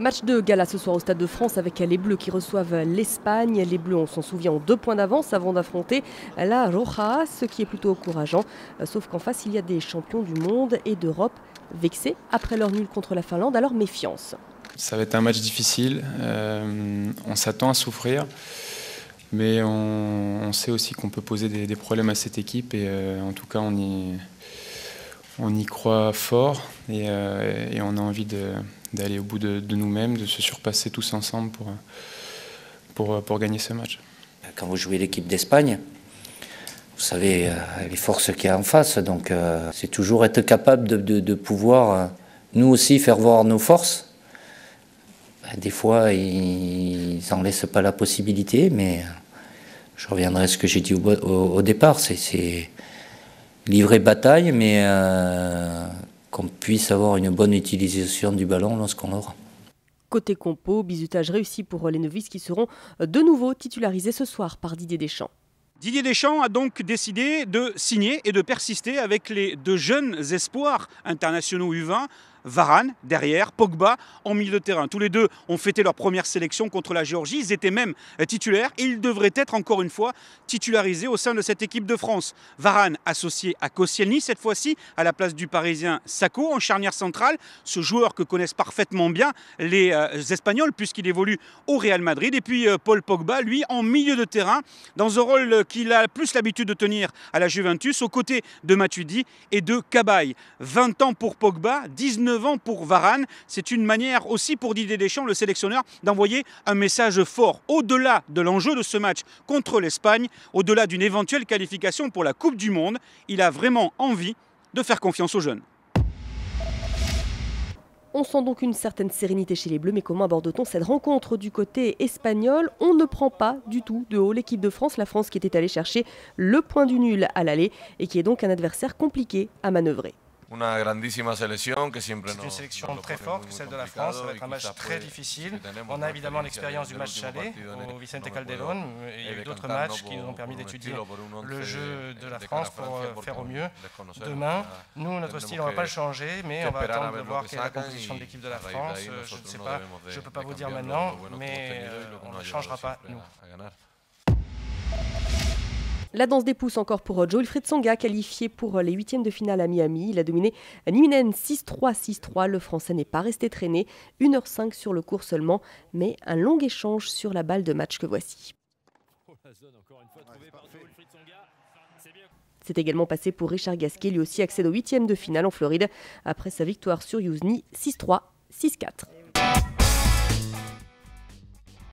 Match de gala ce soir au Stade de France avec les Bleus qui reçoivent l'Espagne. Les Bleus, on s'en souvient, ont 2 points d'avance avant d'affronter la Roja, ce qui est plutôt encourageant. Sauf qu'en face, il y a des champions du monde et d'Europe vexés après leur nul contre la Finlande. Alors méfiance. Ça va être un match difficile. On s'attend à souffrir. Mais on sait aussi qu'on peut poser des problèmes à cette équipe. Et en tout cas, on y croit fort. Et on a envie d'aller au bout de nous-mêmes, de se surpasser tous ensemble pour gagner ce match. Quand vous jouez l'équipe d'Espagne, vous savez les forces qu'il y a en face. Donc c'est toujours être capable de pouvoir, nous aussi, faire voir nos forces. Des fois, ils n'en laissent pas la possibilité, mais je reviendrai à ce que j'ai dit au départ. C'est livrer bataille, mais qu'on puisse avoir une bonne utilisation du ballon lorsqu'on l'aura. Côté compo, bizutage réussi pour les novices qui seront de nouveau titularisés ce soir par Didier Deschamps. Didier Deschamps a donc décidé de signer et de persister avec les 2 jeunes espoirs internationaux U20. Varane derrière, Pogba en milieu de terrain. Tous les 2 ont fêté leur première sélection contre la Géorgie. Ils étaient même titulaires et ils devraient être encore une fois titularisés au sein de cette équipe de France. Varane associé à Koscielny cette fois-ci à la place du Parisien Sakho en charnière centrale. Ce joueur que connaissent parfaitement bien les Espagnols puisqu'il évolue au Real Madrid. Et puis Paul Pogba, lui, en milieu de terrain dans un rôle qu'il a plus l'habitude de tenir à la Juventus aux côtés de Matuidi et de Cabaye. 20 ans pour Pogba, 19 ans pour Varane. C'est une manière aussi pour Didier Deschamps, le sélectionneur, d'envoyer un message fort au-delà de l'enjeu de ce match contre l'Espagne, au-delà d'une éventuelle qualification pour la Coupe du Monde. Il a vraiment envie de faire confiance aux jeunes. On sent donc une certaine sérénité chez les Bleus, mais comment aborde-t-on cette rencontre du côté espagnol? On ne prend pas du tout de haut l'équipe de France, la France qui était allée chercher le point du nul à l'aller et qui est donc un adversaire compliqué à manœuvrer. C'est une sélection très forte, celle de la France. Ça va être un match très difficile. On a évidemment l'expérience du match aller au Vicente Calderón. Il y a eu d'autres matchs qui nous ont permis d'étudier le jeu de la France pour faire au mieux. Demain, nous, notre style, on ne va pas le changer, mais on va attendre de voir quelle est la composition de l'équipe de la France. Je ne sais pas, je ne peux pas vous dire maintenant, mais on ne changera pas, nous. La danse des pouces encore pour Jo-Wilfried Tsonga, qualifié pour les 8e de finale à Miami. Il a dominé Nieminen 6-3, 6-3. Le Français n'est pas resté traîné. 1h05 sur le court seulement, mais un long échange sur la balle de match que voici. C'est également passé pour Richard Gasquet. Lui aussi accède au 8e de finale en Floride après sa victoire sur Youzhny 6-3, 6-4.